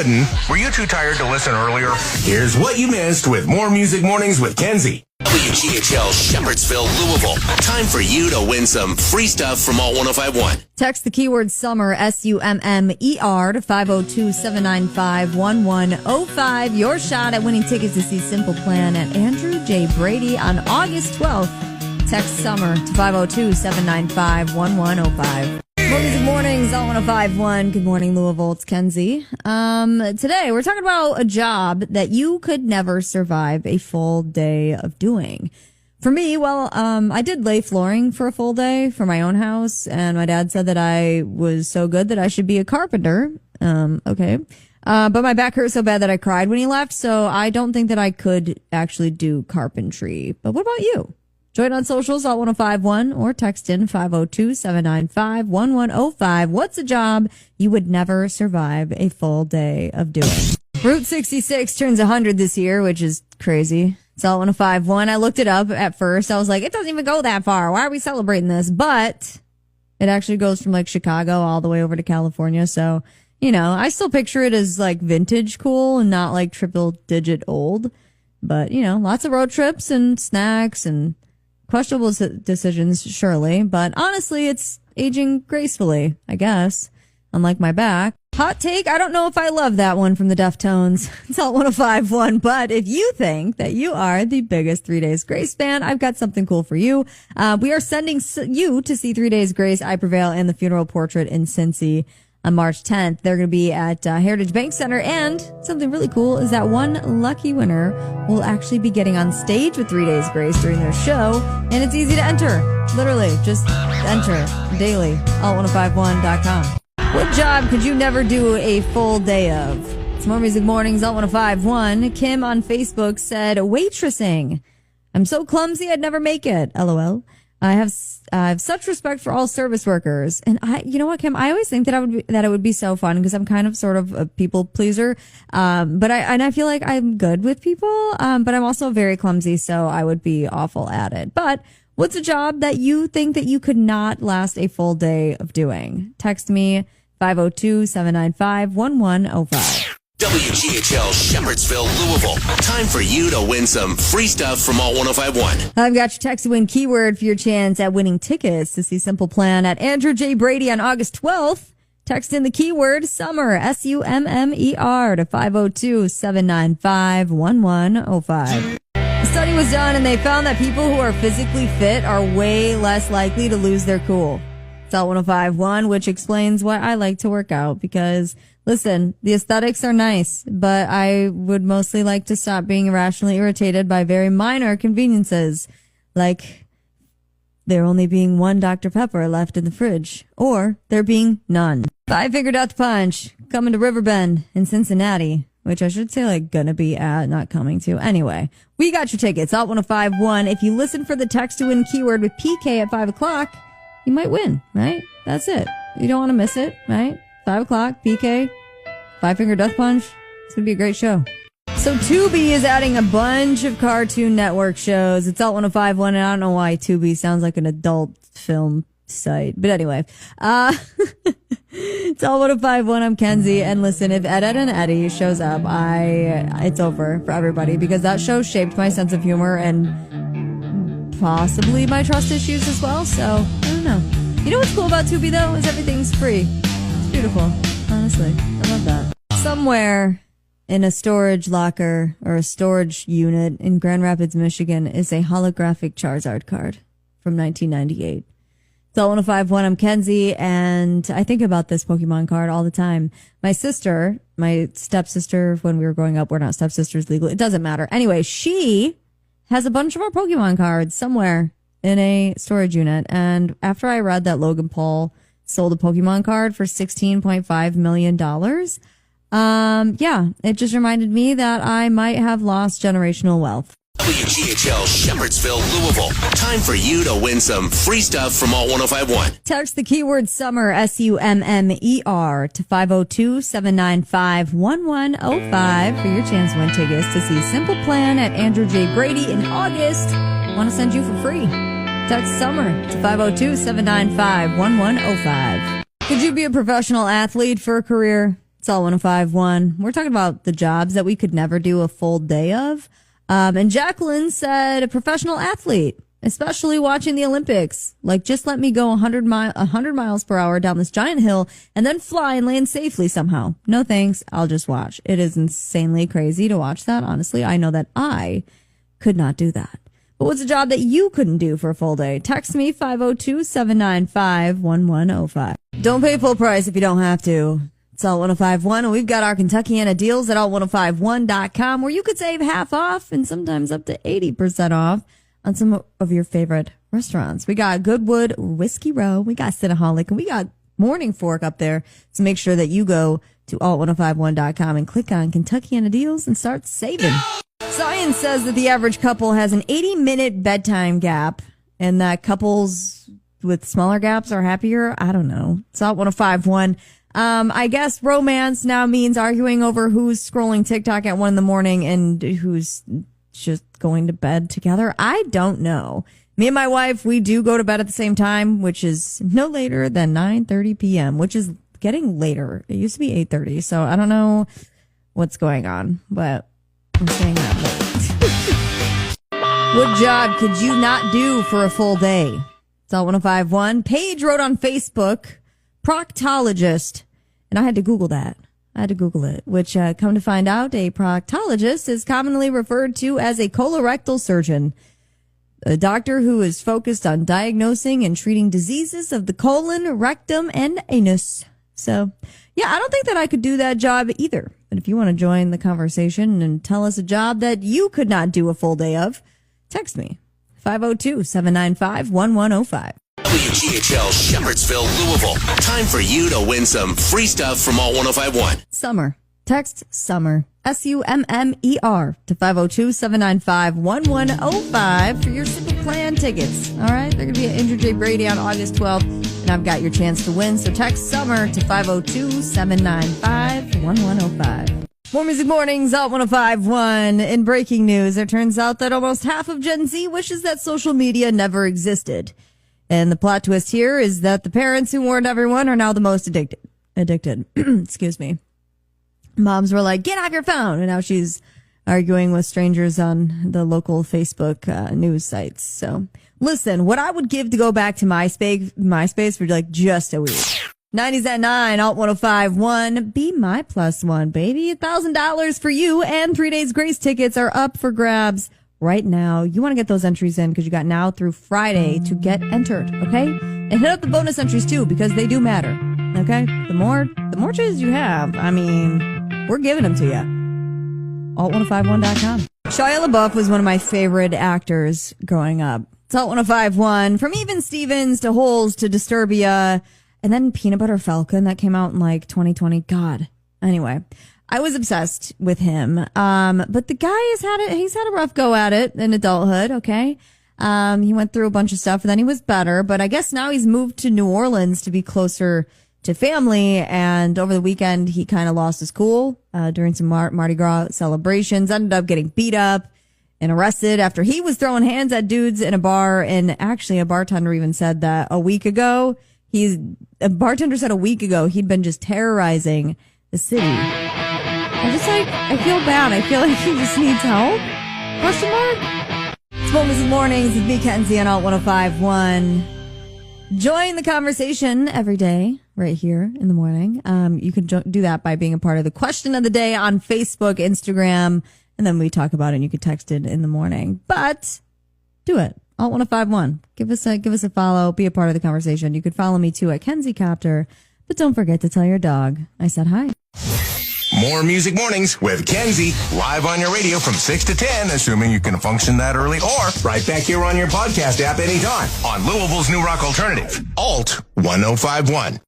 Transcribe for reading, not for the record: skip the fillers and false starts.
wouldn't. Were you too tired to listen earlier? Here's what you missed with More Music Mornings with Kenzie. WGHL Shepherdsville, Louisville. Time for you to win some free stuff from Alt 105.1. Text the keyword SUMMER, SUMMER, to 502-795-1105. Your shot at winning tickets to see Simple Plan at Andrew J. Brady on August 12th. Text SUMMER to 502-795-1105. More Music Mornings, Alt 105.1. Good morning, Louisville. It's Kenzie. Today, we're talking about a job that you could never survive a full day of doing. For me, I did lay flooring for a full day for my own house, and my dad said that I was so good that I should be a carpenter. Okay. But my back hurt so bad that I cried when he left, so I don't think that I could actually do carpentry. But what about you? Join on socials, Alt 105.1, or text in 502-795-1105. What's a job you would never survive a full day of doing? Route 66 turns 100 this year, which is crazy. It's Alt 105.1. I looked it up at first. I was like, it doesn't even go that far. Why are we celebrating this? But it actually goes from like Chicago all the way over to California. So, I still picture it as like vintage cool and not like triple digit old. But, lots of road trips and snacks and questionable decisions, surely, but honestly, it's aging gracefully, I guess, unlike my back. Hot take, I don't know if I love that one from the Deftones. It's Alt 105.1, but if you think that you are the biggest 3 Days Grace fan, I've got something cool for you. We are sending you to see 3 Days Grace, I Prevail, and the Funeral Portrait in Cincy on March 10th. They're going to be at Heritage Bank Center, and something really cool is that one lucky winner will actually be getting on stage with 3 Days Grace during their show, and it's easy to enter. Literally, just enter daily. Alt1051.com. What job could you never do a full day of? It's More Music Mornings, Alt 105.1. Kim on Facebook said, waitressing. I'm so clumsy I'd never make it. LOL. I have such respect for all service workers. And you know what, Kim? I always think that it would be so fun because I'm kind of sort of a people pleaser. But I feel like I'm good with people. But I'm also very clumsy, so I would be awful at it. But what's a job that you think that you could not last a full day of doing? Text me 502-795-1105. WGHL Shepherdsville, Louisville. Time for you to win some free stuff from Alt 105.1. I've got your text to win keyword for your chance at winning tickets to see Simple Plan at Andrew J. Brady on August 12th. Text in the keyword SUMMER, SUMMER, to 502-795-1105. A study was done and they found that people who are physically fit are way less likely to lose their cool. It's Alt 105.1, which explains why I like to work out because listen, the aesthetics are nice, but I would mostly like to stop being irrationally irritated by very minor conveniences, like there only being one Dr. Pepper left in the fridge, or there being none. Five-Finger Death Punch, coming to Riverbend in Cincinnati, which I should say like gonna be at, not coming to. Anyway, we got your tickets, Alt 105.1. If you listen for the text to win keyword with PK at 5 o'clock, you might win, right? That's it. You don't want to miss it, right? 5 o'clock, PK, Five-Finger Death Punch. It's going to be a great show. So Tubi is adding a bunch of Cartoon Network shows. It's Alt 105.1, and I don't know why Tubi sounds like an adult film site. But anyway, it's Alt 105.1. I'm Kenzie. And listen, if Ed, Ed and Eddie shows up, it's over for everybody because that show shaped my sense of humor and possibly my trust issues as well. So, I don't know. You know what's cool about Tubi, though, is everything's free. Beautiful, honestly. I love that. Somewhere in a storage locker or a storage unit in Grand Rapids, Michigan is a holographic Charizard card from 1998. It's Alt 105.1. I'm Kenzie, and I think about this Pokemon card all the time. My stepsister, when we were growing up, we're not stepsisters legally. It doesn't matter. Anyway, she has a bunch of our Pokemon cards somewhere in a storage unit. And after I read that Logan Paul sold a Pokemon card for $16.5 million. It just reminded me that I might have lost generational wealth. WGHL Shepherdsville, Louisville. Time for you to win some free stuff from Alt 105.1. Text the keyword SUMMER, SUMMER, to 502-795-1105 for your chance to win tickets to see Simple Plan at Andrew J. Brady in August. Want to send you for free. Text SUMMER to 502-795-1105. Could you be a professional athlete for a career? It's all 105.1. We're talking about the jobs that we could never do a full day of. And Jacqueline said a professional athlete, especially watching the Olympics. Like, just let me go 100 miles per hour down this giant hill and then fly and land safely somehow. No thanks. I'll just watch. It is insanely crazy to watch that. Honestly, I know that I could not do that. But what's a job that you couldn't do for a full day? Text me 502-795-1105. Don't pay full price if you don't have to. It's all 105.1, and we've got our Kentuckiana deals at all1051.com where you could save half off and sometimes up to 80% off on some of your favorite restaurants. We got Goodwood Whiskey Row, we got Cinnaholic, and we got Morning Fork up there. So make sure that you go to all1051.com and click on Kentuckiana deals and start saving. Science says that the average couple has an 80-minute bedtime gap, and that couples with smaller gaps are happier. I don't know. It's all 105.1. I guess romance now means arguing over who's scrolling TikTok at 1 a.m. and who's just going to bed together. I don't know. Me and my wife, we do go to bed at the same time, which is no later than 9:30 p.m., which is getting later. It used to be 8:30, so I don't know what's going on, but I'm saying that late. What job could you not do for a full day? It's all 105.1. Paige wrote on Facebook, proctologist. And I had to Google that. I had to Google it, which come to find out, a proctologist is commonly referred to as a colorectal surgeon, a doctor who is focused on diagnosing and treating diseases of the colon, rectum, and anus. So, yeah, I don't think that I could do that job either. But if you want to join the conversation and tell us a job that you could not do a full day of, text me, 502-795-1105. WGHL Shepherdsville, Louisville. Time for you to win some free stuff from All 105.1. Summer. Text SUMMER, SUMMER, to 502-795-1105 for your Simple Plan tickets. All right? They're going to be at Andrew J. Brady on August 12th, and I've got your chance to win. So text SUMMER to 502-795-1105. More Music Mornings out 105.1. In breaking news, it turns out that almost half of Gen Z wishes that social media never existed. And the plot twist here is that the parents who warned everyone are now the most addicted. Excuse me. Moms were like, get off your phone. And now she's arguing with strangers on the local Facebook news sites. So listen, what I would give to go back to MySpace for like just a week. 90s at 9, Alt 105.1. Be my plus one, baby. $1,000 for you, and 3 days grace tickets are up for grabs right now. You want to get those entries in because you got now through Friday to get entered, okay? And hit up the bonus entries too, because they do matter, okay? The more choices you have, I mean, we're giving them to you. Alt1051.com. Shia LaBeouf was one of my favorite actors growing up. It's Alt 105.1. From Even Stevens to Holes to Disturbia, and then Peanut Butter Falcon that came out in like 2020. God. Anyway, I was obsessed with him. But the guy he's had a rough go at it in adulthood, okay? He went through a bunch of stuff and then he was better, but I guess now he's moved to New Orleans to be closer to family. And over the weekend, he kind of lost his cool, during some Mardi Gras celebrations, ended up getting beat up and arrested after he was throwing hands at dudes in a bar. And actually a bartender even said that a week ago he'd been just terrorizing the city. I feel bad. I feel like he just needs help. Question mark? It's What Music Mornings with me, Kenzie, on Alt 105.1. Join the conversation every day right here in the morning. You can do that by being a part of the question of the day on Facebook, Instagram, and then we talk about it and you can text it in the morning. But do it. Alt 105.1. Give us a follow. Be a part of the conversation. You could follow me too at Kenzie Copter. But don't forget to tell your dog I said hi. More Music Mornings with Kenzie, live on your radio from 6 to 10, assuming you can function that early, or right back here on your podcast app anytime on Louisville's New Rock Alternative, Alt 105.1.